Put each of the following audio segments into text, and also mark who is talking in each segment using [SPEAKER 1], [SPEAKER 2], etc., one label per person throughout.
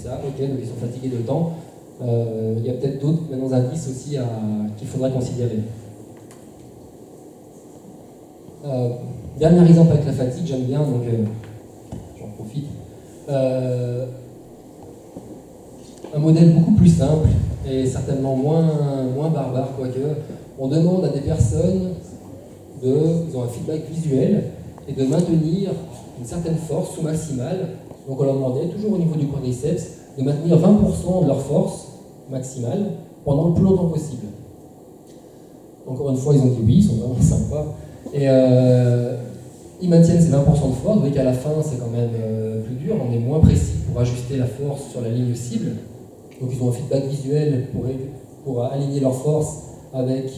[SPEAKER 1] ça, ok, donc ils sont fatigués de temps. Il y a peut-être d'autres maintenant indices aussi qu'il faudra considérer. Dernier exemple avec la fatigue, j'aime bien, donc j'en profite. Un modèle beaucoup plus simple et certainement moins barbare, quoique. On demande à des personnes ils ont un feedback visuel et de maintenir une certaine force sous maximale. Donc on leur demandait, toujours au niveau du quadriceps, de maintenir 20% de leur force maximale pendant le plus longtemps possible. Encore une fois, ils ont dit oui, ils sont vraiment sympas. Et ils maintiennent ces 20% de force. Vous voyez qu'à la fin, c'est quand même plus dur. On est moins précis pour ajuster la force sur la ligne cible. Donc ils ont un feedback visuel pour aligner leur force avec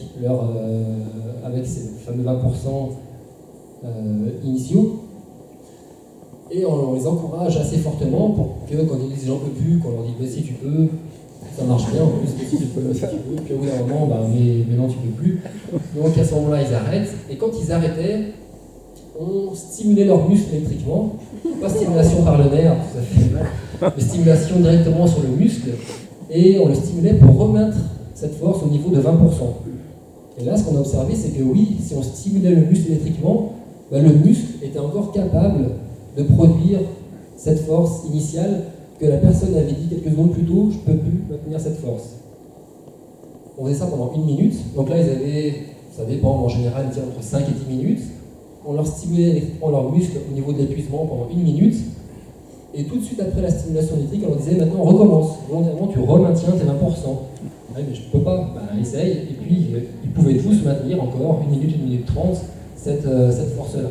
[SPEAKER 1] ces fameux 20% initiaux. Et on les encourage assez fortement pour que quand ils disent j'en peux plus, qu'on leur dit mais si tu peux, ça marche bien, en plus si tu peux, puis au bout d'un moment, mais non tu peux plus. Donc à ce moment-là ils arrêtent, et quand ils arrêtaient, on stimulait leurs muscles électriquement, pas stimulation par le nerf, ça fait mal, mais stimulation directement sur le muscle, et on le stimulait pour remettre cette force au niveau de 20%. Et là ce qu'on a observé c'est que oui, si on stimulait le muscle électriquement, le muscle était encore capable de produire cette force initiale que la personne avait dit quelques secondes plus tôt, je ne peux plus maintenir cette force. On faisait ça pendant 1 minute, donc là ils avaient, ça dépend, en général, entre 5 et 10 minutes. On leur stimulait électriquement leurs muscles au niveau de l'épuisement pendant 1 minute, et tout de suite après la stimulation électrique, on leur disait maintenant on recommence, volontairement tu remaintiens tes 20%. Ouais, mais je ne peux pas, essaye, et puis ils pouvaient tous maintenir encore 1 minute, 1 minute 30 cette force-là.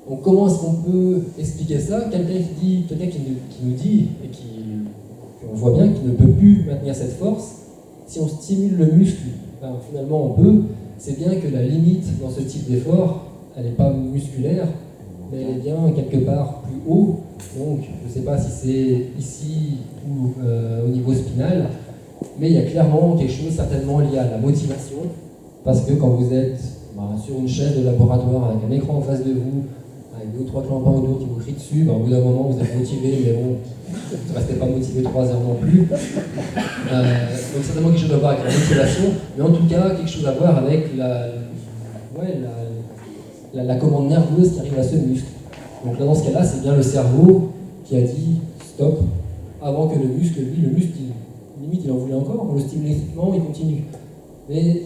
[SPEAKER 1] Donc comment est-ce qu'on peut expliquer ça? Quelqu'un qui nous dit, et qu'on voit bien qu'il ne peut plus maintenir cette force, si on stimule le muscle, finalement on peut, c'est bien que la limite dans ce type d'effort, elle n'est pas musculaire, mais elle est bien quelque part plus haut. Donc je ne sais pas si c'est ici ou au niveau spinal, mais il y a clairement quelque chose certainement lié à la motivation, parce que quand vous êtes sur une chaise de laboratoire avec un écran en face de vous, avec 2 ou 3 clampins autour qui vous crient dessus, au bout d'un moment vous êtes motivé, mais bon, vous ne restez pas motivé 3 heures non plus. Donc certainement quelque chose à voir avec la motivation, mais en tout cas quelque chose à voir avec la commande nerveuse qui arrive à ce muscle. Donc là dans ce cas-là, c'est bien le cerveau qui a dit stop, avant que le muscle, limite il en voulait encore, on le stimule électriquement, il continue. Mais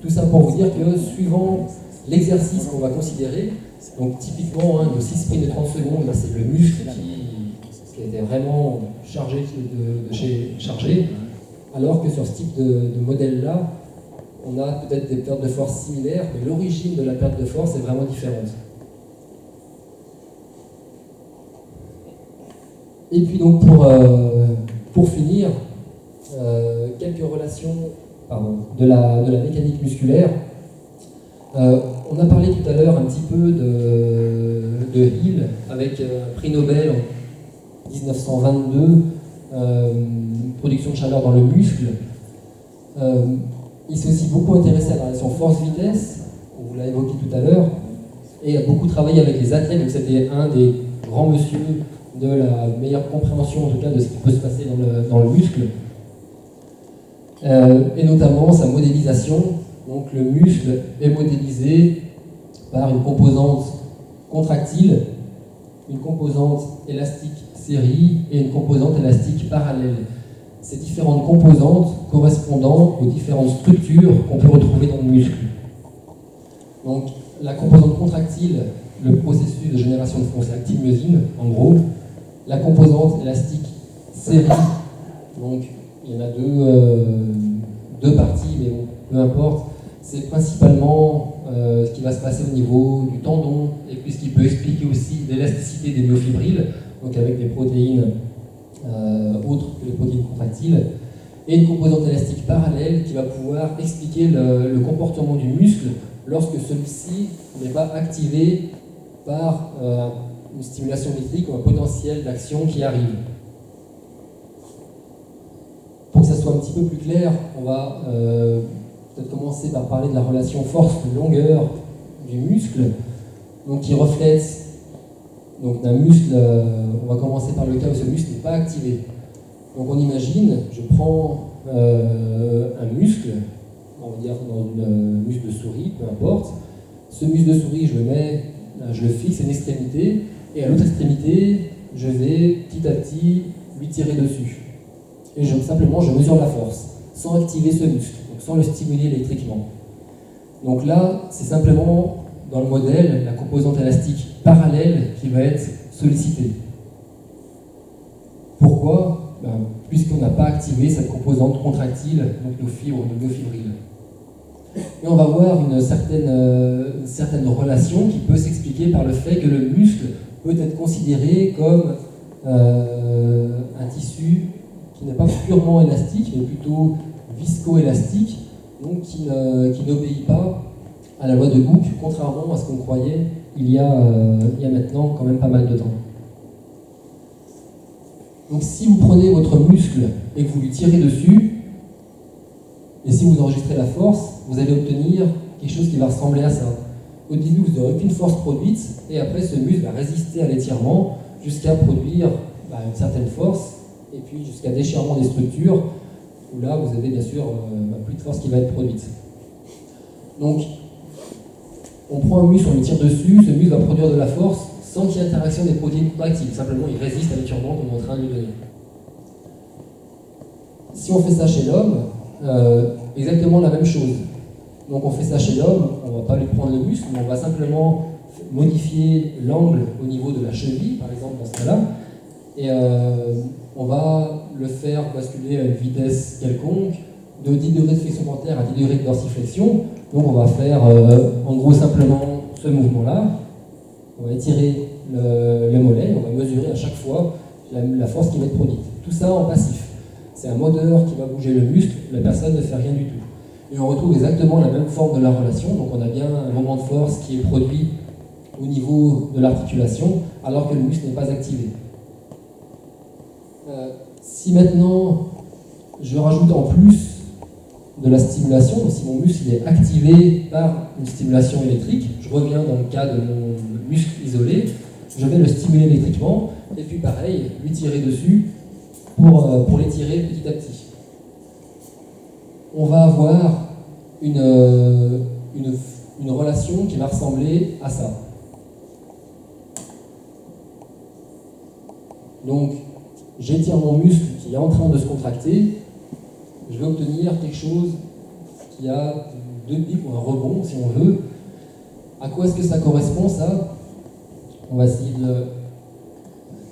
[SPEAKER 1] tout ça pour vous dire que suivant l'exercice qu'on va considérer, donc typiquement, le 6 sprints de 30 secondes, là, c'est le muscle qui était vraiment chargé de chez chargé, alors que sur ce type de modèle-là, on a peut-être des pertes de force similaires, mais l'origine de la perte de force est vraiment différente. Et puis donc pour finir, quelques relations de la mécanique musculaire. On a parlé tout à l'heure un petit peu de Hill avec un prix Nobel en 1922, production de chaleur dans le muscle. Il s'est aussi beaucoup intéressé à la relation force-vitesse, on vous l'a évoqué tout à l'heure, et a beaucoup travaillé avec les athlètes, donc c'était un des grands monsieur de la meilleure compréhension en tout cas de ce qui peut se passer dans le muscle. Et notamment sa modélisation. Donc le muscle est modélisé par une composante contractile, une composante élastique série et une composante élastique parallèle. Ces différentes composantes correspondant aux différentes structures qu'on peut retrouver dans le muscle. Donc la composante contractile, le processus de génération de force, l'actine-myosine en gros. La composante élastique série, donc il y en a deux parties, mais bon, peu importe. C'est principalement ce qui va se passer au niveau du tendon, et puis ce qui peut expliquer aussi l'élasticité des myofibrilles, donc avec des protéines autres que les protéines contractiles, et une composante élastique parallèle qui va pouvoir expliquer le comportement du muscle lorsque celui-ci n'est pas activé par une stimulation électrique ou un potentiel d'action qui arrive. Pour que ça soit un petit peu plus clair, on va peut-être commencer par parler de la relation force-longueur du muscle, donc qui reflète Donc d'un muscle, on va commencer par le cas où ce muscle n'est pas activé. Donc on imagine, je prends un muscle, on va dire dans une muscle de souris, peu importe. Ce muscle de souris, je le fixe à une extrémité, et à l'autre extrémité, je vais petit à petit lui tirer dessus. Et simplement, je mesure la force, sans activer ce muscle, donc sans le stimuler électriquement. Donc là, c'est simplement, dans le modèle, la composante élastique parallèle qui va être sollicitée. Pourquoi ? Puisqu'on n'a pas activé cette composante contractile, donc nos fibres, nos myofibrilles. Et on va voir une certaine relation qui peut s'expliquer par le fait que le muscle peut être considéré comme un tissu qui n'est pas purement élastique, mais plutôt viscoélastique, donc qui n'obéit pas à la loi de Hooke, contrairement à ce qu'on croyait il y a maintenant quand même pas mal de temps. Donc si vous prenez votre muscle et que vous lui tirez dessus, et si vous enregistrez la force, vous allez obtenir quelque chose qui va ressembler à ça. Au début, vous n'aurez aucune force produite, et après, ce muscle va résister à l'étirement jusqu'à produire une certaine force, et puis jusqu'à déchirement des structures, où là, vous avez bien sûr plus de force qui va être produite. Donc, on prend un muscle, on lui tire dessus, ce muscle va produire de la force sans qu'il y ait interaction des protéines contractiles. Simplement, il résiste à l'étirement qu'on est en train de lui donner. Si on fait ça chez l'homme, exactement la même chose. Donc on fait ça chez l'homme, on ne va pas lui prendre le muscle, mais on va simplement modifier l'angle au niveau de la cheville, par exemple dans ce cas-là, et on va le faire basculer à une vitesse quelconque, de 10 degrés de flexion plantaire à 10 degrés de dorsiflexion. Donc on va faire en gros simplement ce mouvement-là, on va étirer le mollet, on va mesurer à chaque fois la force qui va être produite. Tout ça en passif. C'est un moteur qui va bouger le muscle, la personne ne fait rien du tout. Et on retrouve exactement la même forme de la relation, donc on a bien un moment de force qui est produit au niveau de l'articulation, alors que le muscle n'est pas activé. Si maintenant je rajoute en plus de la stimulation, donc si mon muscle est activé par une stimulation électrique, je reviens dans le cas de mon muscle isolé, je vais le stimuler électriquement, et puis pareil, lui tirer dessus, pour l'étirer petit à petit. On va avoir une relation qui va ressembler à ça. Donc, j'étire mon muscle qui est en train de se contracter, je vais obtenir quelque chose qui a deux pics ou un rebond, si on veut. À quoi est-ce que ça correspond, ça ? On va essayer de...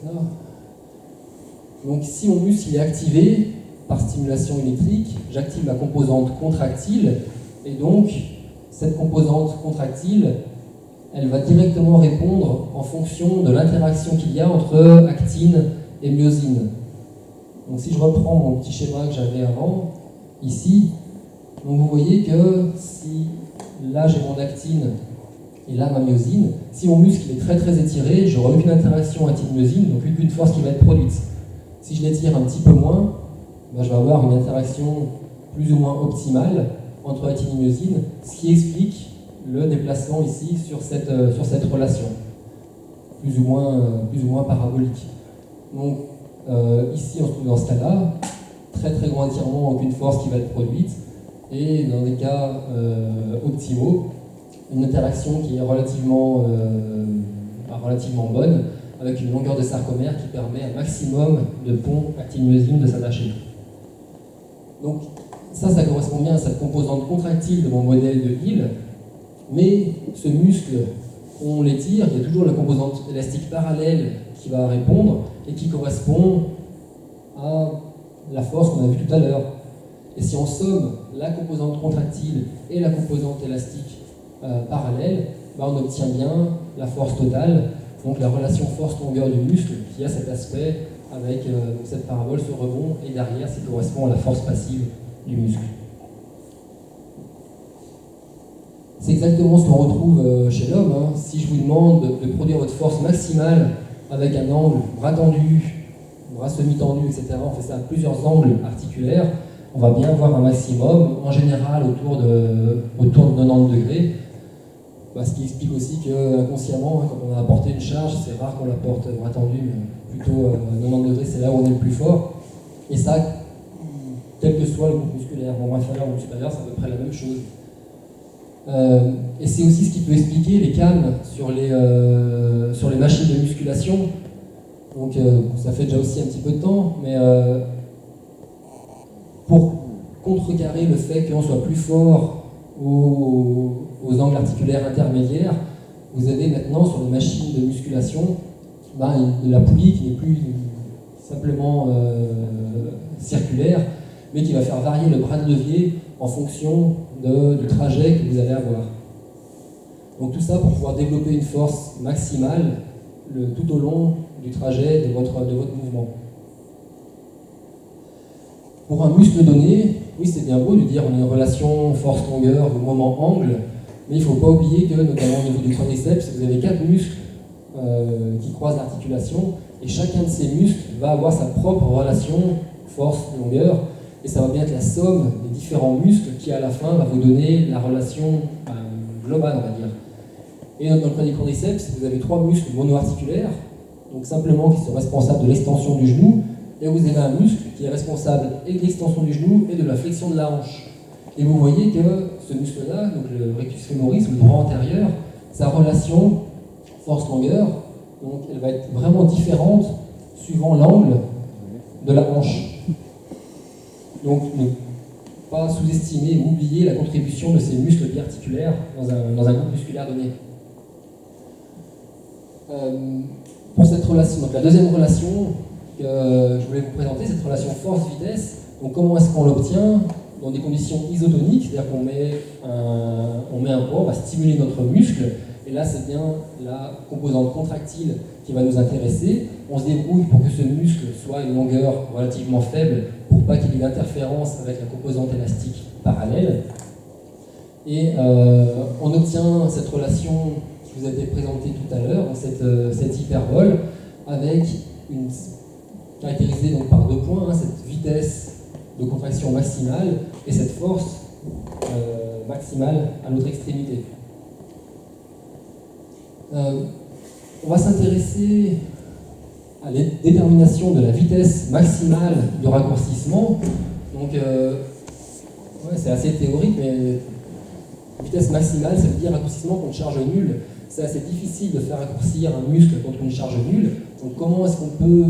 [SPEAKER 1] Là. Donc si mon muscle est activé par stimulation électrique, j'active la composante contractile, et donc cette composante contractile, elle va directement répondre en fonction de l'interaction qu'il y a entre actine et myosine. Donc si je reprends mon petit schéma que j'avais avant, ici, donc vous voyez que si là j'ai mon actine et là ma myosine, si mon muscle est très très étiré, j'aurai aucune interaction actine-myosine, donc aucune force qui va être produite. Si je l'étire un petit peu moins, je vais avoir une interaction plus ou moins optimale entre actine et myosine, ce qui explique le déplacement ici sur cette relation, plus ou moins parabolique. Donc ici on se trouve dans ce cas-là, très très grand étirement, aucune force qui va être produite, et dans des cas optimaux, une interaction qui est relativement bonne, avec une longueur de sarcomère qui permet un maximum de ponts actine-myosine de s'attacher. Donc ça correspond bien à cette composante contractile de mon modèle de Hill, mais ce muscle, on l'étire, il y a toujours la composante élastique parallèle qui va répondre et qui correspond à la force qu'on a vue tout à l'heure. Et si on somme la composante contractile et la composante élastique parallèle, on obtient bien la force totale, donc la relation force-longueur du muscle qui a cet aspect avec cette parabole, ce rebond, et derrière, ça correspond à la force passive du muscle. C'est exactement ce qu'on retrouve chez l'homme. Si je vous demande de produire votre force maximale avec un angle bras tendu, bras semi-tendu, etc., on fait ça à plusieurs angles articulaires, on va bien avoir un maximum, en général autour de 90 degrés. Ce qui explique aussi que inconsciemment, quand on a apporté une charge, c'est rare qu'on la porte bras tendu, mais plutôt à 90 degrés, c'est là où on est le plus fort. Et ça, quel que soit le groupe musculaire, membre inférieur ou supérieur, c'est à peu près la même chose. Et c'est aussi ce qui peut expliquer les calmes sur les machines de musculation. Donc ça fait déjà aussi un petit peu de temps, mais pour contrecarrer le fait qu'on soit plus fort aux angles articulaires intermédiaires, vous avez maintenant sur les machines de musculation la poulie qui n'est plus simplement circulaire, mais qui va faire varier le bras de levier en fonction du trajet que vous allez avoir. Donc tout ça pour pouvoir développer une force maximale tout au long du trajet de votre mouvement. Pour un muscle donné, oui, c'est bien beau de dire on a une relation force-longueur au moment-angle, mais il ne faut pas oublier que, notamment au niveau du quadriceps, vous avez 4 muscles qui croisent l'articulation, et chacun de ces muscles va avoir sa propre relation force-longueur, et ça va bien être la somme des différents muscles qui, à la fin, va vous donner la relation globale, on va dire. Et dans le cas du quadriceps, vous avez 3 muscles monoarticulaires, donc simplement qui sont responsables de l'extension du genou, et vous avez un muscle qui est responsable et de l'extension du genou et de la flexion de la hanche. Et vous voyez que ce muscle-là, donc le rectus femoris, ou le bras antérieur, sa relation force-longueur, donc elle va être vraiment différente suivant l'angle de la hanche. Donc ne pas sous-estimer ou oublier la contribution de ces muscles biarticulaires dans un groupe musculaire donné. Pour cette relation, donc la deuxième relation que je voulais vous présenter, cette relation force-vitesse. Donc comment est-ce qu'on l'obtient? Dans des conditions isotoniques, c'est-à-dire qu'on met un poids, on va stimuler notre muscle, et là c'est bien la composante contractile qui va nous intéresser. On se débrouille pour que ce muscle soit à une longueur relativement faible, pour pas qu'il y ait d'interférence avec la composante élastique parallèle. Et on obtient cette relation qui vous a été présentée tout à l'heure, cette hyperbole, avec caractérisée donc par 2 points, cette vitesse de contraction maximale et cette force maximale à l'autre extrémité. On va s'intéresser à la détermination de la vitesse maximale de raccourcissement. Donc, c'est assez théorique, mais vitesse maximale, ça veut dire raccourcissement contre charge nulle. C'est assez difficile de faire raccourcir un muscle contre une charge nulle. Donc comment est-ce qu'on peut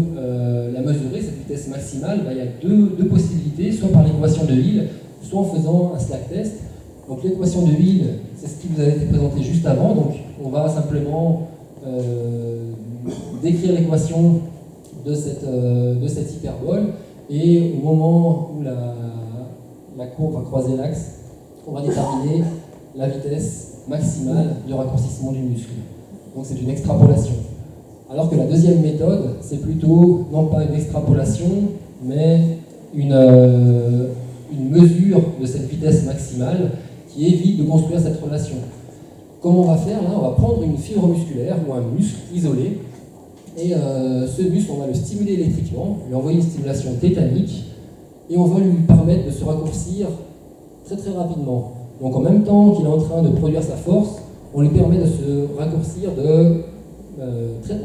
[SPEAKER 1] la mesurer, cette vitesse maximale? Il y a deux possibilités, soit par l'équation de Hill, soit en faisant un slack test. Donc l'équation de Hill, c'est ce qui vous a été présenté juste avant. Donc on va simplement décrire l'équation de cette hyperbole, et au moment où la courbe va croiser l'axe, on va déterminer la vitesse maximale de raccourcissement du muscle. Donc c'est une extrapolation. Alors que la deuxième méthode, c'est plutôt non pas une extrapolation, mais une mesure de cette vitesse maximale qui évite de construire cette relation. Comment on va faire là? On va prendre une fibre musculaire ou un muscle isolé, et ce muscle, on va le stimuler électriquement, lui envoyer une stimulation tétanique, et on va lui permettre de se raccourcir très très rapidement. Donc en même temps qu'il est en train de produire sa force, on lui permet de se raccourcir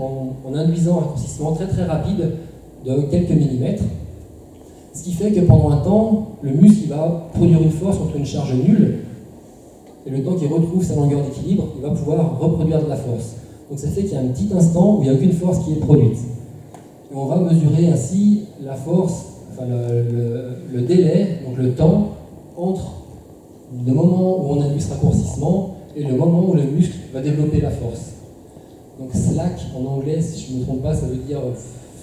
[SPEAKER 1] en induisant un raccourcissement très très rapide de quelques millimètres. Ce qui fait que pendant un temps, le muscle il va produire une force contre une charge nulle, et le temps qu'il retrouve sa longueur d'équilibre, il va pouvoir reproduire de la force. Donc ça fait qu'il y a un petit instant où il n'y a aucune force qui est produite. Et on va mesurer ainsi la force, enfin le délai, donc le temps entre le moment où on induit ce raccourcissement et le moment où le muscle va développer la force. Donc slack en anglais, si je ne me trompe pas, ça veut dire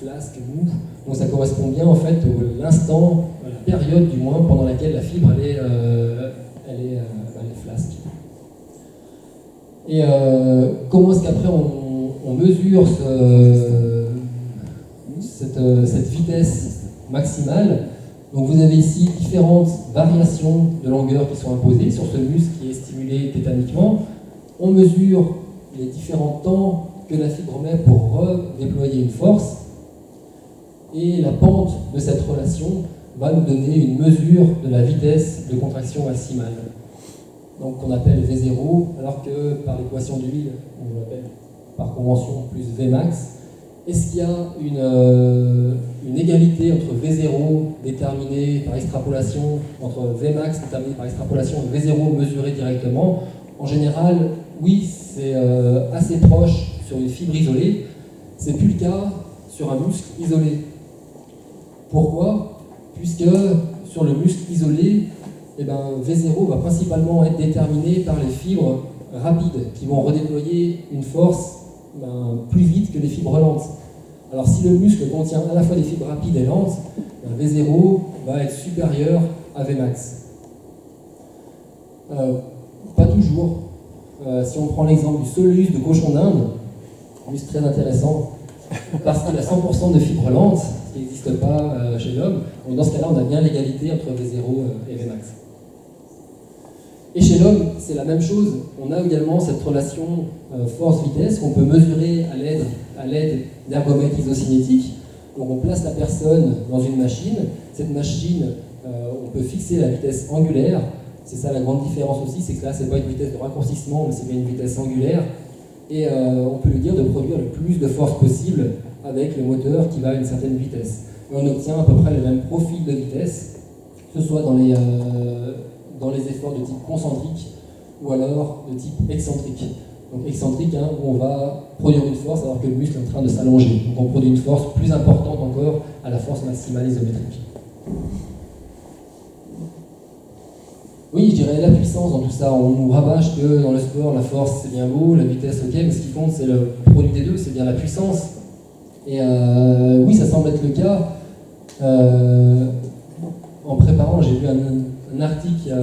[SPEAKER 1] flasque, mou. Donc ça correspond bien en fait à l'instant, à la période du moins pendant laquelle la fibre elle est flasque. Et comment est-ce qu'après on mesure cette vitesse maximale? Donc vous avez ici différentes variations de longueur qui sont imposées sur ce muscle qui est stimulé tétaniquement. On mesure les différents temps que la fibre met pour redéployer une force, et la pente de cette relation va nous donner une mesure de la vitesse de contraction maximale. donc qu'on appelle V0, alors que par l'équation de Wheeler, on l'appelle par convention plus Vmax. Est-ce qu'il y a une égalité entre V0 déterminé par extrapolation, entre Vmax déterminé par extrapolation et V0 mesuré directement? En général, oui, c'est assez proche sur une fibre isolée. C'est plus le cas sur un muscle isolé. Pourquoi? Puisque sur le muscle isolé, eh ben, V0 va principalement être déterminé par les fibres rapides qui vont redéployer une force plus vite que les fibres lentes. Alors si le muscle contient à la fois des fibres rapides et lentes, V0 va être supérieur à Vmax. Pas toujours. Si on prend l'exemple du solus de cochon d'Inde, muscle très intéressant, parce qu'il a 100% de fibres lentes, ce qui n'existe pas chez l'homme. Donc dans ce cas-là, on a bien l'égalité entre V0 et Vmax. Et chez l'homme, c'est la même chose. On a également cette relation force-vitesse qu'on peut mesurer à l'aide d'ergomètres isocinétiques. Donc on place la personne dans une machine. Cette machine, on peut fixer la vitesse angulaire. C'est ça la grande différence aussi, c'est que là, ce n'est pas une vitesse de raccourcissement, mais c'est bien une vitesse angulaire. Et on peut lui dire de produire le plus de force possible avec le moteur qui va à une certaine vitesse. Et on obtient à peu près le même profil de vitesse, que ce soit dans les efforts de type concentrique ou alors de type excentrique. Donc excentrique, où on va produire une force alors que le muscle est en train de s'allonger. Donc on produit une force plus importante encore à la force maximale isométrique. Oui, je dirais la puissance dans tout ça. On nous rabâche que dans le sport, la force c'est bien beau, la vitesse ok, mais ce qui compte c'est le produit des deux, c'est bien la puissance. Et oui, ça semble être le cas. En préparant, j'ai lu un article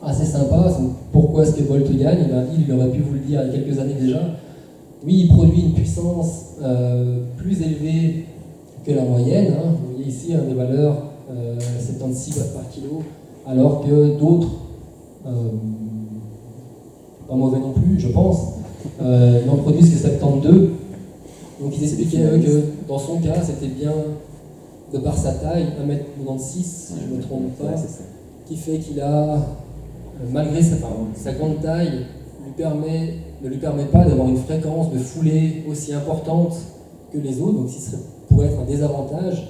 [SPEAKER 1] assez sympa. Pourquoi est-ce que Bolt gagne? Il aurait pu vous le dire il y a quelques années déjà. Oui, il produit une puissance plus élevée que la moyenne. Vous voyez ici des valeurs 76 watts par kilo, alors que d'autres, pas mauvais non plus, je pense, n'en produisent que 72. Donc ils expliquaient que dans son cas, c'était bien de par sa taille, 1m96, si je ne me trompe pas, qui fait qu'il a, malgré sa grande taille, ne lui permet pas d'avoir une fréquence de foulée aussi importante que les autres, donc ce pourrait être un désavantage,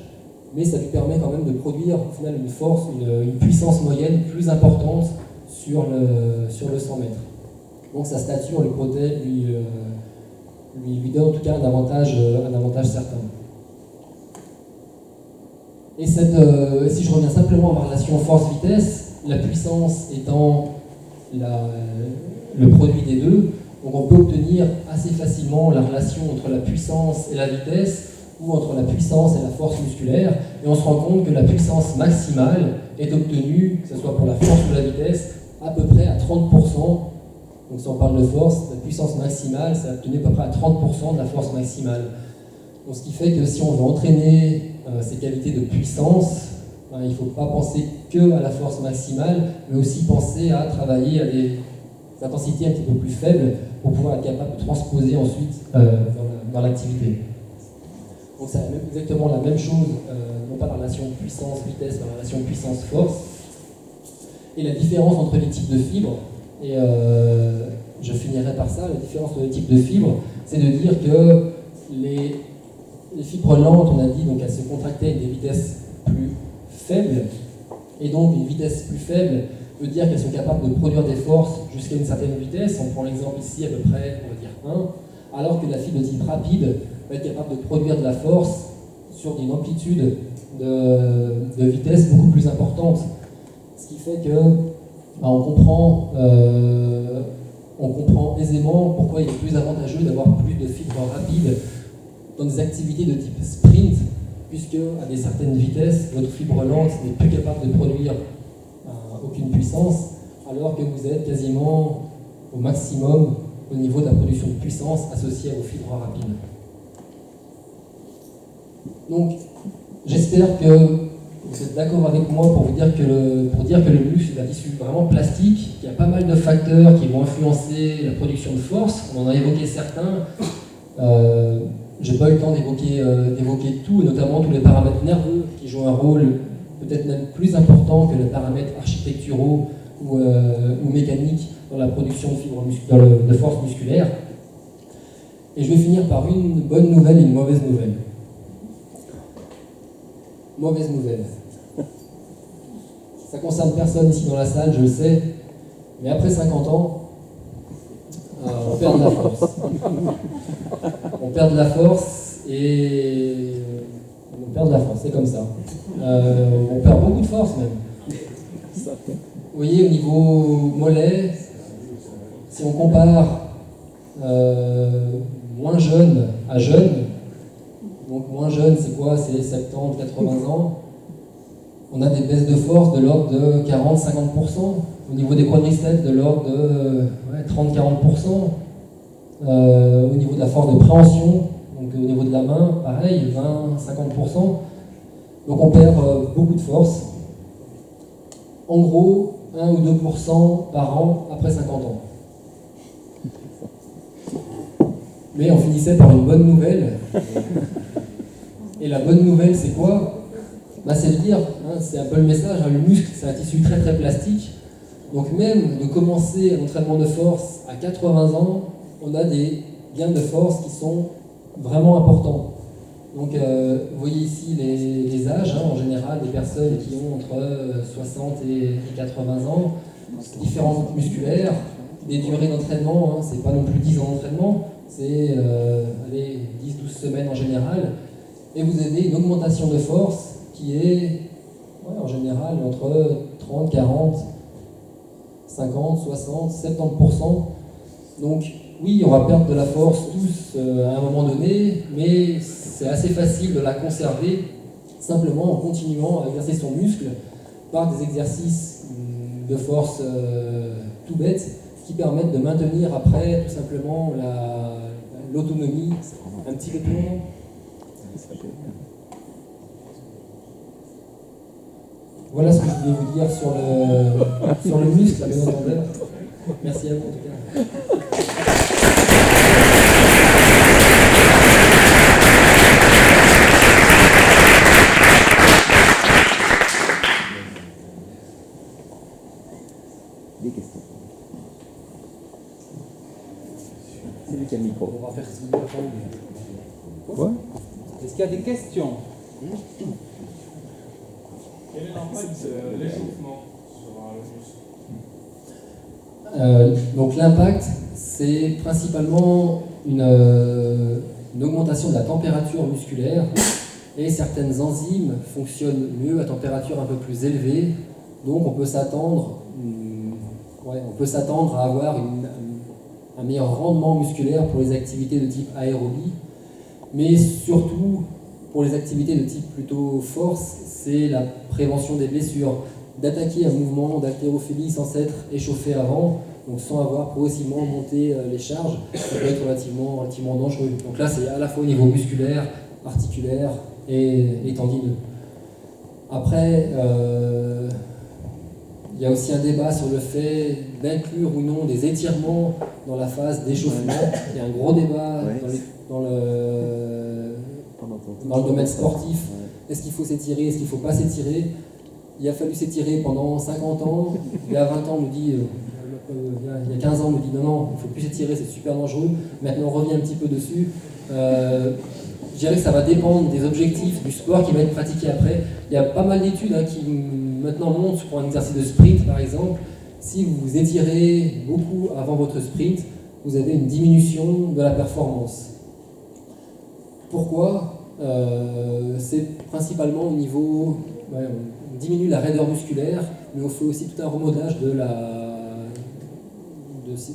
[SPEAKER 1] mais ça lui permet quand même de produire au final une force, une puissance moyenne plus importante sur le 100 mètres. Donc sa stature lui donne en tout cas un avantage certain. Et si je reviens simplement à la relation force-vitesse, la puissance étant le produit des deux, donc on peut obtenir assez facilement la relation entre la puissance et la vitesse, ou entre la puissance et la force musculaire, et on se rend compte que la puissance maximale est obtenue, que ce soit pour la force ou la vitesse, à peu près à 30%. Donc si on parle de force, la puissance maximale, c'est obtenu à peu près à 30% de la force maximale. Donc, ce qui fait que si on veut entraîner ces qualités de puissance, il ne faut pas penser que à la force maximale, mais aussi penser à travailler à des intensités un petit peu plus faibles pour pouvoir être capable de transposer ensuite dans l'activité. Donc c'est exactement la même chose, non pas la relation puissance-vitesse, mais la relation puissance-force. Et la différence entre les types de fibres, et je finirai par ça, la différence entre les types de fibres, c'est de dire que les fibres lentes, on a dit, donc elles se contractaient à des vitesses plus faibles, et donc une vitesse plus faible veut dire qu'elles sont capables de produire des forces jusqu'à une certaine vitesse. On prend l'exemple ici à peu près, on va dire 1, alors que la fibre de type rapide va être capable de produire de la force sur une amplitude de vitesse beaucoup plus importante. Ce qui fait que on comprend aisément pourquoi il est plus avantageux d'avoir plus de fibres rapides dans des activités de type sprint, puisque à des certaines vitesses, votre fibre lente n'est plus capable de produire aucune puissance, alors que vous êtes quasiment au maximum au niveau de la production de puissance associée à vos fibres rapides. Donc, j'espère que vous êtes d'accord avec moi pour dire que le muscle est un tissu vraiment plastique, qu'il y a pas mal de facteurs qui vont influencer la production de force. On en a évoqué certains. J'ai pas eu le temps d'évoquer tout, et notamment tous les paramètres nerveux qui jouent un rôle peut-être même plus important que les paramètres architecturaux ou mécanique dans la production de fibres de force musculaire. Et je vais finir par une bonne nouvelle et une mauvaise nouvelle. Mauvaise nouvelle. Ça concerne personne ici dans la salle, je le sais, mais après 50 ans, on perd de la force. On perd de la force et on perd de la force, c'est comme ça. On perd beaucoup de force même. Vous voyez, au niveau mollet, si on compare moins jeune à jeune, donc moins jeune c'est quoi? C'est 70, 80 ans, on a des baisses de force de l'ordre de 40-50%. Au niveau des quadriceps, de l'ordre de 30-40%. Au niveau de la force de préhension, donc au niveau de la main, pareil, 20-50%. Donc on perd beaucoup de force. En gros, 1 ou 2% par an après 50 ans. Mais on finissait par une bonne nouvelle. Et la bonne nouvelle, c'est quoi? C'est de dire, c'est un peu le message, le muscle, c'est un tissu très très plastique. Donc même de commencer un entraînement de force à 80 ans, on a des gains de force qui sont vraiment importants. Donc vous voyez ici les âges, en général, des personnes qui ont entre 60 et 80 ans, différents groupes musculaires, des durées d'entraînement, c'est pas non plus 10 ans d'entraînement, c'est 10-12 semaines en général. Et vous avez une augmentation de force qui est en général entre 30, 40, 50, 60, 70%. Donc oui, on va perdre de la force tous à un moment donné, mais c'est assez facile de la conserver simplement en continuant à exercer son muscle par des exercices de force tout bêtes qui permettent de maintenir après tout simplement l'autonomie. Un petit peu plus long. Voilà ce que je voulais vous dire sur le muscle, la maison d'Andère. Merci à vous en tout cas.
[SPEAKER 2] Des questions. C'est lui qui a le micro.
[SPEAKER 3] On va faire signer la
[SPEAKER 2] Quoi?
[SPEAKER 3] Est-ce qu'il y a des questions?
[SPEAKER 4] Quel est l'impact de l'échauffement sur le muscle?
[SPEAKER 1] Donc l'impact, c'est principalement une augmentation de la température musculaire et certaines enzymes fonctionnent mieux à température un peu plus élevée. Donc on peut s'attendre à avoir un meilleur rendement musculaire pour les activités de type aérobie, mais surtout pour les activités de type plutôt force, c'est la prévention des blessures, d'attaquer un mouvement d'haltérophilie sans s'être échauffé avant, donc sans avoir progressivement monté les charges, ça peut être relativement dangereux. Donc là, c'est à la fois au niveau musculaire, articulaire et tendineux. Après, il y a aussi un débat sur le fait d'inclure ou non des étirements dans la phase d'échauffement. Il y a un gros débat dans le domaine sportif. Est-ce qu'il faut s'étirer, est-ce qu'il ne faut pas s'étirer? Il a fallu s'étirer pendant 50 ans. Il y a 20 ans, on nous dit, il y a 15 ans, on nous dit non, il ne faut plus s'étirer, c'est super dangereux. Maintenant, on revient un petit peu dessus. Je dirais que ça va dépendre des objectifs du sport qui va être pratiqué après. Il y a pas mal d'études qui maintenant montrent pour un exercice de sprint, par exemple, si vous vous étirez beaucoup avant votre sprint, vous avez une diminution de la performance. Pourquoi? C'est principalement au niveau, on diminue la raideur musculaire, mais on fait aussi tout un remodelage au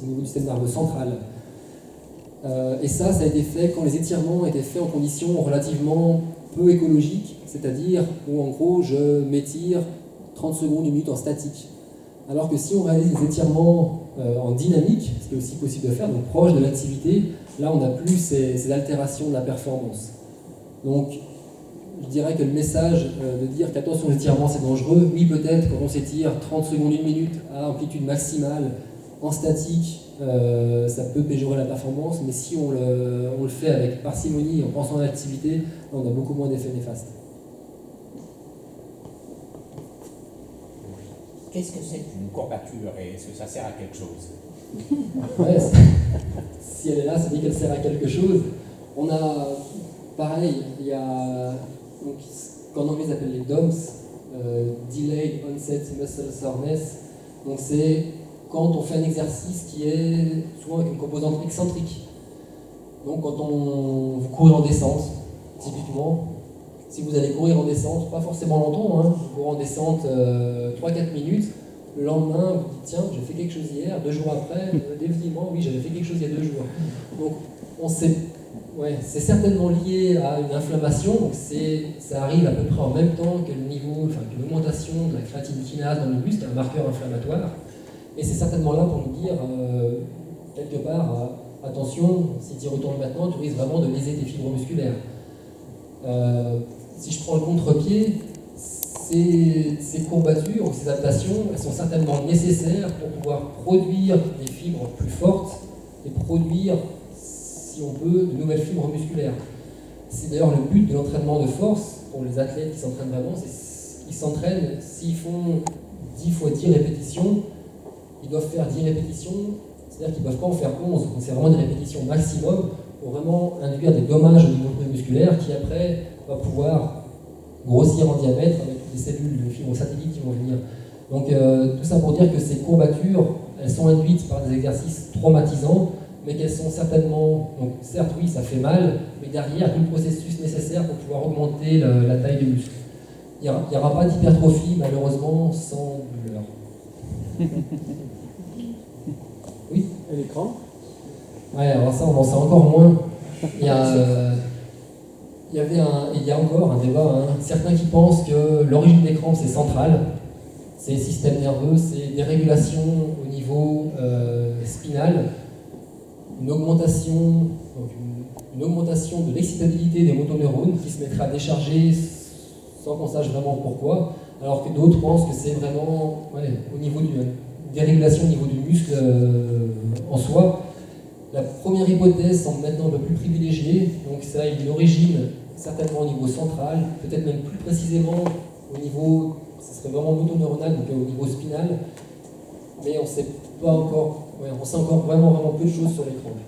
[SPEAKER 1] niveau du système nerveux central. Et ça a été fait quand les étirements étaient faits en conditions relativement peu écologiques, c'est-à-dire où en gros je m'étire 30 secondes, une minute en statique. Alors que si on réalise des étirements en dynamique, ce qui est aussi possible de faire, donc proche de l'activité, là on n'a plus ces altérations de la performance. Donc je dirais que le message de dire qu'attention, l'étirement c'est dangereux, oui peut-être quand on s'étire 30 secondes, une minute à amplitude maximale en statique, ça peut péjorer la performance, mais si on le fait avec parcimonie, en pensant à l'activité, on a beaucoup moins d'effets néfastes.
[SPEAKER 5] qu'est-ce que c'est qu'une courbature et est-ce que ça sert à quelque chose?
[SPEAKER 1] Ouais, si elle est là, ça dit qu'elle sert à quelque chose. On a, pareil, il y a, donc, qu'en anglais ils appellent les DOMS, Delayed Onset Muscle Soreness. Donc c'est quand on fait un exercice qui est souvent avec une composante excentrique. Donc quand vous courez en descente, typiquement, si vous allez courir en descente, pas forcément longtemps, hein, vous courez en descente 3-4 minutes, le lendemain vous dites tiens, j'ai fait quelque chose hier, 2 jours après, définitivement oui, j'avais fait quelque chose il y a 2 jours. Donc c'est certainement lié à une inflammation, donc ça arrive à peu près en même temps que le niveau, que l'augmentation de la créatine kinase dans le muscle, un marqueur inflammatoire, et c'est certainement là pour nous dire quelque part attention, si tu y retournes maintenant, tu risques vraiment de léser tes fibres musculaires. Si je prends le contre-pied, ces courbatures, ces adaptations, elles sont certainement nécessaires pour pouvoir produire des fibres plus fortes et produire, si on peut, de nouvelles fibres musculaires. C'est d'ailleurs le but de l'entraînement de force pour les athlètes qui s'entraînent vraiment, ils s'entraînent, s'ils font 10 fois 10 répétitions, ils doivent faire 10 répétitions, c'est-à-dire qu'ils ne peuvent pas en faire 11, donc c'est vraiment des répétitions maximum pour vraiment induire des dommages au niveau musculaire qui après va pouvoir grossir en diamètre avec des cellules de fibres satellites qui vont venir. Donc tout ça pour dire que ces courbatures, elles sont induites par des exercices traumatisants, mais qu'elles sont certainement, donc certes oui ça fait mal, mais derrière tout le processus nécessaire pour pouvoir augmenter la taille du muscle. Il n'y aura pas d'hypertrophie malheureusement sans douleur. Oui.
[SPEAKER 3] Et l'écran?
[SPEAKER 1] Ouais, alors ça on en sait encore moins. Il y a encore un débat, hein. Certains qui pensent que l'origine des crampes c'est central, c'est le système nerveux, c'est des régulations au niveau spinal, une augmentation de l'excitabilité des motoneurones qui se mettra à décharger sans qu'on sache vraiment pourquoi, alors que d'autres pensent que c'est vraiment au niveau des régulations au niveau du muscle en soi. La première hypothèse semble maintenant un peu plus privilégiée, donc ça a une origine certainement au niveau central, peut-être même plus précisément au niveau, ce serait vraiment motoneuronal, donc au niveau spinal, mais on sait encore vraiment peu de choses sur les crampes.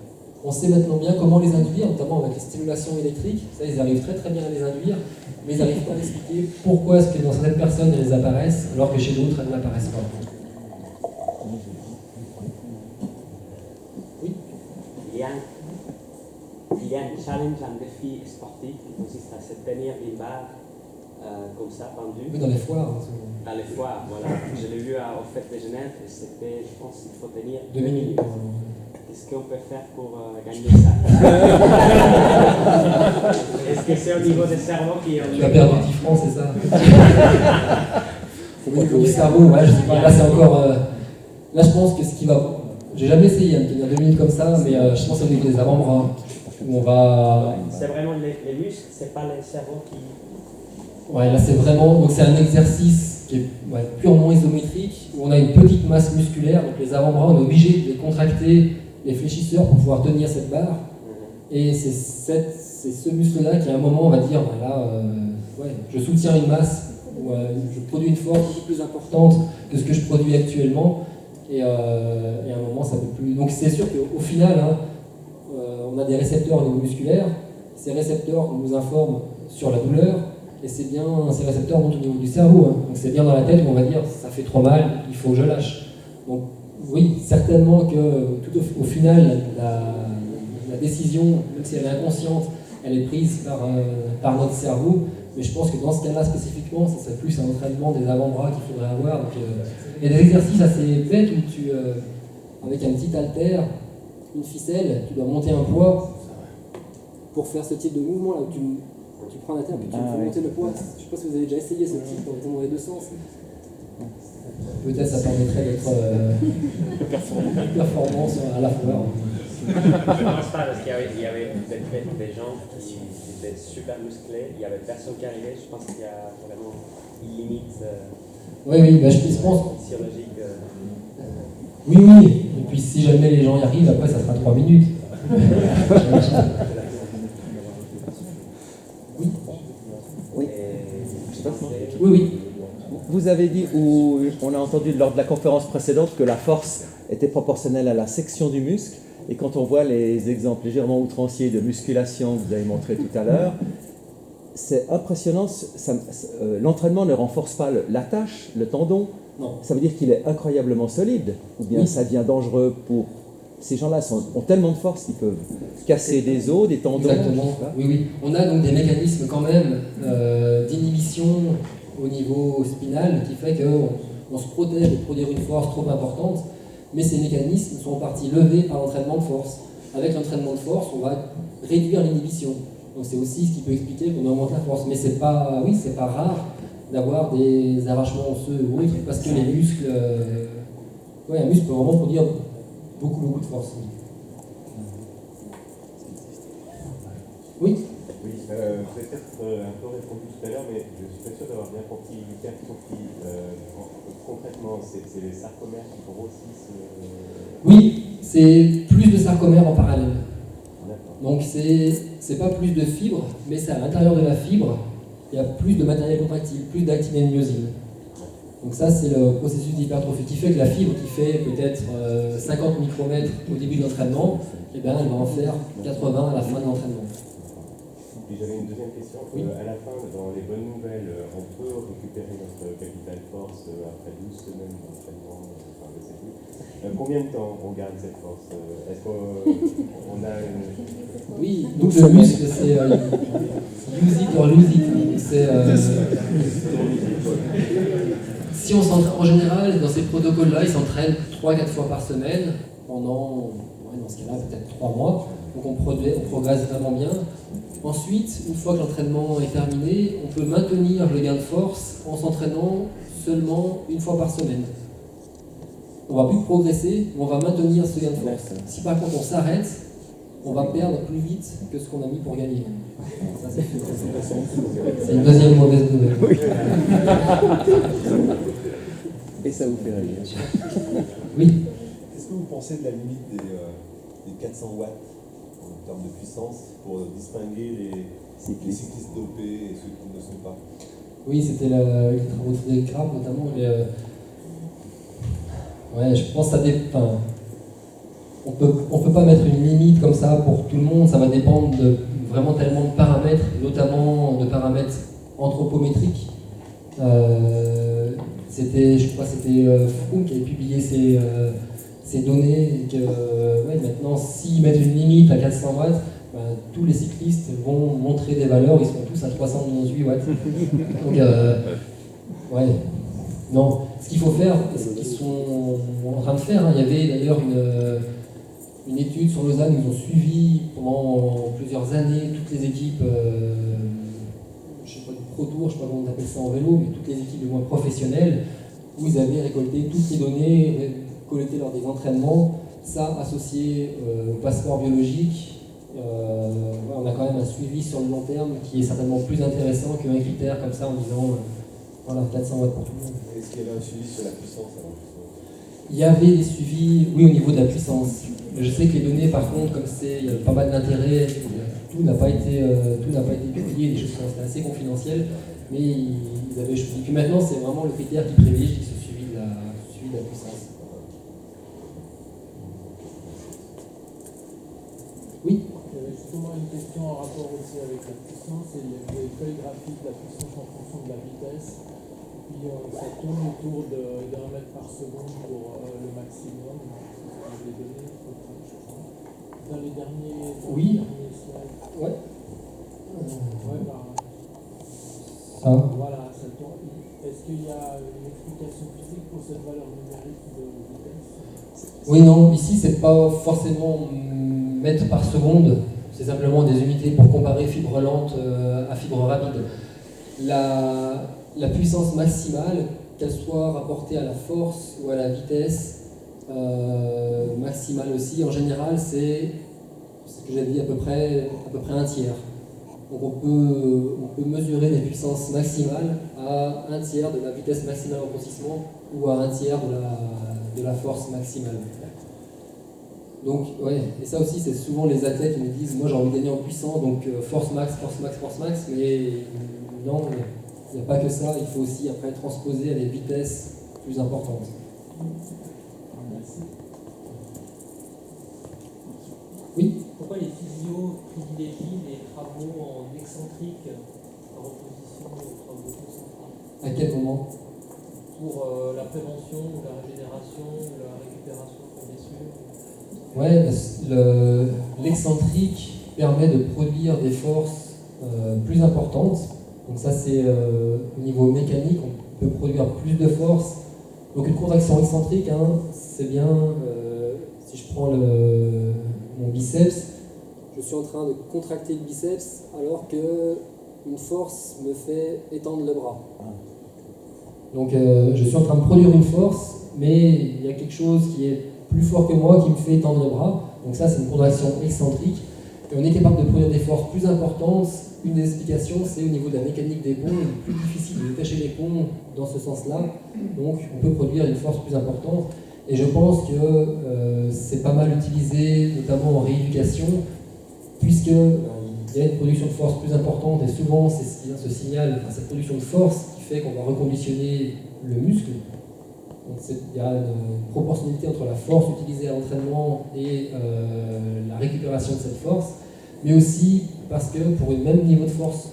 [SPEAKER 1] On sait maintenant bien comment les induire, notamment avec les stimulations électriques, ça ils arrivent très très bien à les induire, mais ils n'arrivent pas à expliquer pourquoi est-ce que dans certaines personnes elles apparaissent, alors que chez d'autres elles n'apparaissent pas.
[SPEAKER 6] Il y a un challenge, un défi sportif qui consiste à se tenir une barre comme ça, pendue.
[SPEAKER 1] Oui, dans les foires.
[SPEAKER 6] Dans les foires, voilà. Je l'ai vu au Fête de Genève et c'était, je pense qu'il faut tenir
[SPEAKER 1] 2 minutes.
[SPEAKER 6] Qu'est-ce qu'on peut faire pour gagner ça? Est-ce que c'est au niveau des cerveaux qui ont...
[SPEAKER 1] Tu vas perdre 10 francs, c'est ça? Au niveau du cerveau, ouais, je sais pas, là c'est encore... là je pense que ce qui va... J'ai jamais essayé de tenir 2 minutes comme ça, mais je pense que c'est les avant-bras où on va...
[SPEAKER 6] C'est vraiment les muscles, c'est pas les cerveaux qui...
[SPEAKER 1] Ouais, là c'est vraiment... Donc c'est un exercice qui est purement isométrique, où on a une petite masse musculaire, donc les avant-bras, on est obligé de les contracter, les fléchisseurs, pour pouvoir tenir cette barre. Et c'est ce muscle-là qui à un moment, on va dire, voilà, je soutiens une masse, ou je produis une force beaucoup plus importante que ce que je produis actuellement. Et à un moment, ça ne peut plus. Donc c'est sûr qu'au final, on a des récepteurs au niveau musculaire. Ces récepteurs nous informent sur la douleur, et c'est bien, ces récepteurs montent au niveau du cerveau. Donc c'est bien dans la tête où on va dire ça fait trop mal, il faut que je lâche. Donc oui, certainement que tout au final, la décision, même si elle est inconsciente, elle est prise par notre cerveau. Mais je pense que dans ce cas-là spécifiquement, ça serait plus un entraînement des avant-bras qu'il faudrait avoir. Donc, il y a des exercices assez bêtes où tu, avec un petit haltère, une ficelle, tu dois monter un poids pour faire ce type de mouvement là où tu prends la terre et tu fais monter le poids. Je ne sais pas si vous avez déjà essayé ce type dans les deux sens. Peut-être ça permettrait d'être performance à la fois.
[SPEAKER 6] Je ne pense pas, parce qu'il y avait peut-être des gens qui étaient super musclés, il n'y avait personne qui arrivait, je pense qu'il y a vraiment une limite
[SPEAKER 1] Oui, je pense.
[SPEAKER 6] physiologique.
[SPEAKER 1] Oui, et puis si jamais les gens y arrivent, après ça sera 3 minutes.
[SPEAKER 2] Oui.
[SPEAKER 6] Et je pense que
[SPEAKER 1] Oui.
[SPEAKER 2] Vous avez dit, ou on a entendu lors de la conférence précédente, que la force était proportionnelle à la section du muscle. Et quand on voit les exemples légèrement outranciers de musculation que vous avez montré tout à l'heure, c'est impressionnant. L'entraînement ne renforce pas la tâche, le tendon.
[SPEAKER 1] Non.
[SPEAKER 2] Ça veut dire qu'il est incroyablement solide. Ou bien ça devient dangereux pour... Ces gens-là ont tellement de force qu'ils peuvent casser des os, des tendons.
[SPEAKER 1] Exactement. Oui, oui. On a donc des mécanismes quand même d'inhibition au niveau spinal qui fait qu'on se protège de produire une force trop importante, mais ces mécanismes sont en partie levés par l'entraînement de force. Avec l'entraînement de force, on va réduire l'inhibition. Donc c'est aussi ce qui peut expliquer qu'on augmente la force. Mais c'est pas rare d'avoir des arrachements osseux ou autres, parce que les muscles... un muscle peut vraiment produire beaucoup de force. Oui.
[SPEAKER 7] Oui, peut-être un peu répondu tout à l'heure, mais je suis pas sûr d'avoir bien compris. Concrètement, c'est les sarcomères qui grossissent.
[SPEAKER 1] Oui, c'est plus de sarcomères en parallèle.
[SPEAKER 7] D'accord.
[SPEAKER 1] Donc c'est pas plus de fibres, mais c'est à l'intérieur de la fibre, il y a plus de matériel contractile, plus d'actine et de myosine. Donc ça, c'est le processus d'hypertrophie qui fait que la fibre qui fait peut-être 50 micromètres au début de l'entraînement, elle va en faire 80 à la fin de l'entraînement.
[SPEAKER 7] Et j'avais une deuxième question.
[SPEAKER 1] Oui.
[SPEAKER 7] À la fin, dans les bonnes nouvelles, on peut récupérer notre capital force après 12 semaines d'entraînement, enfin je sais plus. Combien de temps on garde cette force? Est-ce qu'on a une...
[SPEAKER 1] Oui, donc le muscle, c'est use it or lose it. C'est, si on s'entraîne, en général, dans ces protocoles-là, ils s'entraînent 3-4 fois par semaine pendant, dans ce cas-là, peut-être 3 mois. Donc on progresse vraiment bien. Ensuite, une fois que l'entraînement est terminé, on peut maintenir le gain de force en s'entraînant seulement une fois par semaine. On ne va plus progresser, mais on va maintenir ce gain de force. Si par contre on s'arrête, on va perdre plus vite que ce qu'on a mis pour gagner. Ça, c'est une deuxième mauvaise nouvelle.
[SPEAKER 2] Oui. Et ça vous fait rire.
[SPEAKER 1] Oui.
[SPEAKER 8] Qu'est-ce que vous pensez de la limite des 400 watts en termes de puissance pour distinguer les cyclistes dopés et ceux qui ne le sont pas?
[SPEAKER 1] Oui, c'était les travaux de Frédéric Crabb notamment. Ouais, je pense que ça dépend. On peut pas mettre une limite comme ça pour tout le monde, ça va dépendre de vraiment tellement de paramètres, notamment de paramètres anthropométriques. Je crois que c'était Froome qui avait publié ces données, et que maintenant, s'ils mettent une limite à 400 watts, tous les cyclistes vont montrer des valeurs, ils seront tous à 398 watts. Donc, non. Ce qu'il faut faire, ce qu'ils sont en train de faire, il y avait d'ailleurs une étude sur Lausanne, ils ont suivi pendant plusieurs années toutes les équipes, je sais pas, du Pro Tour, je sais pas comment on appelle ça en vélo, mais toutes les équipes du moins professionnelles, où ils avaient récolté toutes les données collectées lors des entraînements, ça associé au passeport biologique. On a quand même un suivi sur le long terme qui est certainement plus intéressant qu'un critère comme ça en disant voilà, 400 watts pour tout le monde.
[SPEAKER 8] Est-ce qu'il y avait un suivi sur la puissance alors?
[SPEAKER 1] Il y avait des suivis, oui, au niveau de la puissance. Je sais que les données, par contre, comme il y a pas mal d'intérêt, tout n'a pas été publié, les choses sont restées assez confidentielles, mais ils avaient choisi. Puis maintenant, c'est vraiment le critère qui privilégie ce suivi de la puissance. Oui.
[SPEAKER 9] Il y avait justement une question en rapport aussi avec la puissance, et il y avait une feuille graphique de la puissance en fonction de la vitesse. Puis ça tourne autour de 1 mètre par seconde pour le maximum. Les données, je crois. Dans les derniers slides.
[SPEAKER 1] Ouais.
[SPEAKER 9] Ça. Voilà, ça tourne. Est-ce qu'il y a une explication physique pour cette valeur numérique de vitesse?
[SPEAKER 1] Oui, non, ici c'est pas forcément mètres par seconde, c'est simplement des unités pour comparer fibre lente à fibre rapide. La puissance maximale, qu'elle soit rapportée à la force ou à la vitesse maximale aussi, en général c'est ce que j'avais dit à peu près un tiers. Donc on peut mesurer des puissances maximales à un tiers de la vitesse maximale en grossissement ou à un tiers de la force maximale. Donc, et ça aussi, c'est souvent les athlètes qui me disent moi j'ai envie de gagner en puissance, donc force max, mais non, il n'y a pas que ça, il faut aussi après transposer à des vitesses plus importantes. Oui.
[SPEAKER 10] Pourquoi les physios privilégient les travaux en excentrique par opposition aux travaux concentriques?
[SPEAKER 1] À quel moment?
[SPEAKER 10] Pour la prévention, ou la régénération, ou la récupération de blessures.
[SPEAKER 1] Ouais, l'excentrique permet de produire des forces plus importantes. Donc ça c'est au niveau mécanique, on peut produire plus de force. Donc une contraction excentrique, hein, c'est bien, si je prends mon biceps, je suis en train de contracter le biceps alors qu'une force me fait étendre le bras. Donc je suis en train de produire une force, mais il y a quelque chose qui est plus fort que moi qui me fait étendre le bras. Donc ça c'est une contraction excentrique. Et on est capable de produire des forces plus importantes. Une des explications, c'est au niveau de la mécanique des ponts, il est plus difficile de détacher les ponts dans ce sens-là. Donc on peut produire une force plus importante. Et je pense que c'est pas mal utilisé, notamment en rééducation, puisque il y a une production de force plus importante, et souvent c'est ce signal, cette production de force qui fait qu'on va reconditionner le muscle. Donc il y a une proportionnalité entre la force utilisée à l'entraînement et la récupération de cette force, mais aussi parce que pour un même niveau de force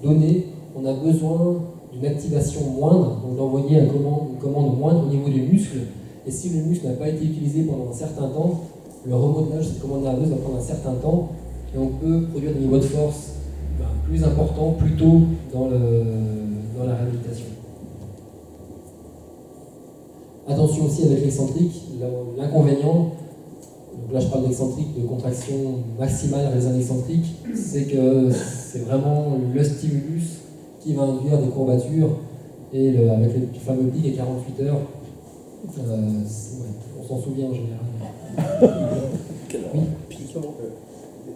[SPEAKER 1] donné, on a besoin d'une activation moindre, donc d'envoyer une commande moindre au niveau du muscle. Et si le muscle n'a pas été utilisé pendant un certain temps, le remodelage de cette commande nerveuse va prendre un certain temps, et on peut produire des niveaux de force plus importants plus tôt dans la réhabilitation. Attention aussi avec l'excentrique, l'inconvénient, donc là je parle d'excentrique, de contraction maximale vers les zones excentriques, c'est que c'est vraiment le stimulus qui va induire des courbatures, et avec le fameux pic et 48 heures, on s'en souvient en général. Oui.
[SPEAKER 8] Justement,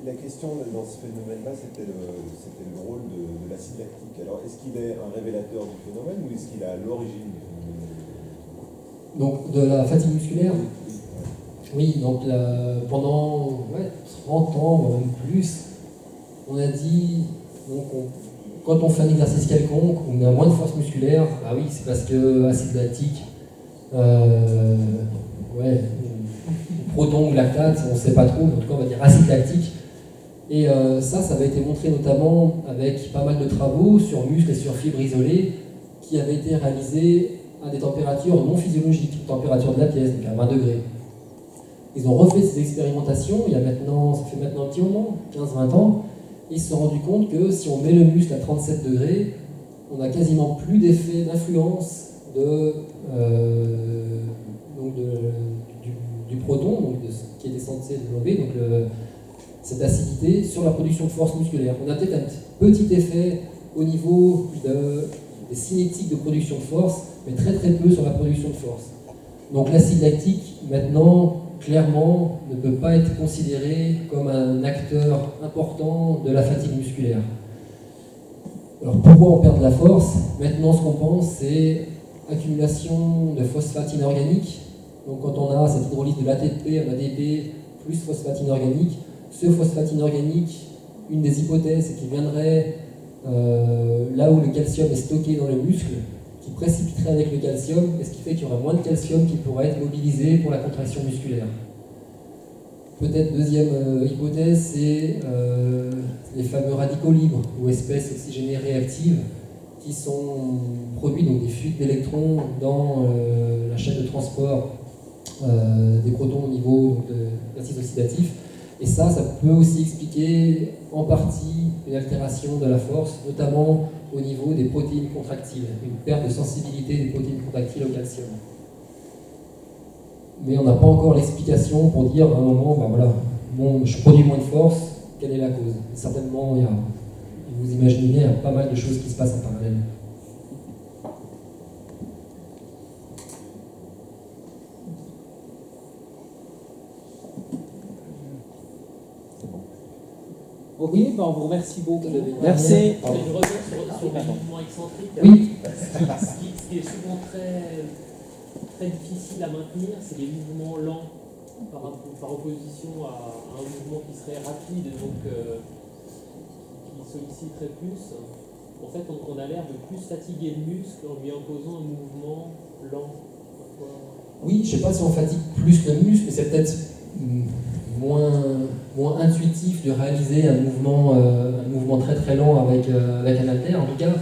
[SPEAKER 8] la question dans ce phénomène-là, c'était le rôle de l'acide lactique. Alors, est-ce qu'il est un révélateur du phénomène ou est-ce qu'il est à l'origine du phénomène?
[SPEAKER 1] Donc, de la fatigue musculaire? Oui, donc pendant 30 ans, voire même plus, on a dit, quand on fait un exercice quelconque, on a moins de force musculaire, bah oui, c'est parce que acide lactique, proton ou lactate, on ne sait pas trop, mais en tout cas on va dire acide lactique. Et ça avait été montré notamment avec pas mal de travaux sur muscles et sur fibres isolées qui avaient été réalisés à des températures non physiologiques, température de la pièce, donc à 20 degrés. Ils ont refait ces expérimentations, ça fait maintenant un petit moment, 15-20 ans, et ils se sont rendus compte que si on met le muscle à 37 degrés, on n'a quasiment plus d'effet d'influence du proton, donc de ce qui était censé développer, donc cette acidité, sur la production de force musculaire. On a peut-être un petit effet au niveau des cinétiques de production de force, mais très très peu sur la production de force. Donc l'acide lactique, maintenant, clairement, ne peut pas être considéré comme un acteur important de la fatigue musculaire. Alors pourquoi on perd de la force? Maintenant, ce qu'on pense, c'est accumulation de phosphate inorganique. Donc quand on a cette hydrolyse de l'ATP en ADP plus phosphate inorganique, ce phosphate inorganique, une des hypothèses, c'est qu'il viendrait là où le calcium est stocké dans le muscle, qui précipiterait avec le calcium, et ce qui fait qu'il y aurait moins de calcium qui pourrait être mobilisé pour la contraction musculaire. Peut-être deuxième hypothèse, c'est les fameux radicaux libres, ou espèces oxygénées réactives, qui sont produits, donc des fuites d'électrons dans la chaîne de transport des protons au niveau de l'acide oxydatif. Et ça peut aussi expliquer en partie une altération de la force, notamment au niveau des protéines contractiles, une perte de sensibilité des protéines contractiles au calcium. Mais on n'a pas encore l'explication pour dire à un moment, je produis moins de force, quelle est la cause? Certainement, vous imaginez bien, il y a pas mal de choses qui se passent en parallèle.
[SPEAKER 10] Ok, on vous remercie beaucoup.
[SPEAKER 2] Merci.
[SPEAKER 10] Je reviens sur les mouvements excentriques.
[SPEAKER 1] Oui.
[SPEAKER 10] Ce qui est souvent très difficile à maintenir, c'est les mouvements lents par opposition à un mouvement qui serait rapide, donc qui solliciterait plus. en fait, on a l'air de plus fatiguer le muscle en lui imposant un mouvement lent.
[SPEAKER 1] Oui, je ne sais pas si on fatigue plus le muscle, mais c'est peut-être moins intuitif de réaliser un mouvement très très lent avec un haltère. En tout cas,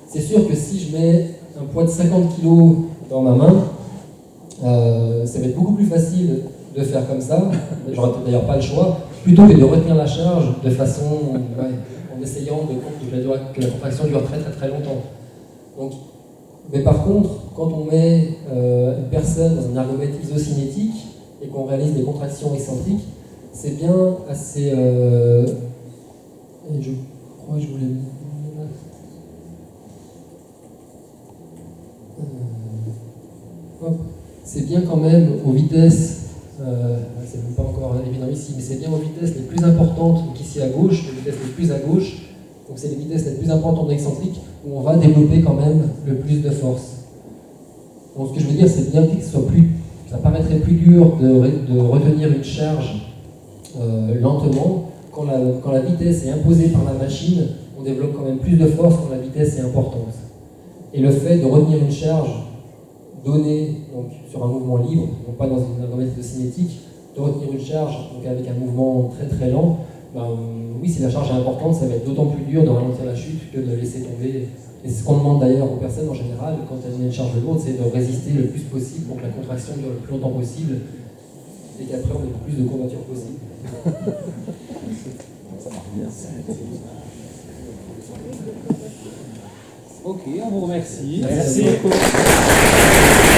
[SPEAKER 1] c'est sûr que si je mets un poids de 50 kg dans ma main, ça va être beaucoup plus facile de faire comme ça, j'aurais d'ailleurs pas le choix, plutôt que de retenir la charge de façon, en essayant que la contraction dure très très très longtemps. Donc, mais par contre, quand on met une personne dans un ergomètre isocinétique et qu'on réalise des contractions excentriques, c'est bien assez... et je crois que je voulais... c'est bien quand même aux vitesses, c'est même pas encore évident ici, mais c'est bien aux vitesses les plus importantes, donc ici à gauche, les vitesses les plus à gauche, donc c'est les vitesses les plus importantes excentriques où on va développer quand même le plus de force. Donc ce que je veux dire, c'est bien que ça paraîtrait plus dur de retenir une charge lentement. Quand la vitesse est imposée par la machine, on développe quand même plus de force quand la vitesse est importante. Et le fait de retenir une charge donnée donc, sur un mouvement libre, donc pas dans une ergométrie cinétique, de retenir une charge donc avec un mouvement très très lent, oui, si la charge est importante, ça va être d'autant plus dur de ralentir la chute que de la laisser tomber. Et c'est ce qu'on demande d'ailleurs aux personnes en général, quand elles ont une charge lourde, c'est de résister le plus possible pour que la contraction dure le plus longtemps possible et qu'après on ait le plus de courbature possible.
[SPEAKER 2] Ça marche bien.
[SPEAKER 3] Ok, on vous remercie.
[SPEAKER 1] Merci beaucoup.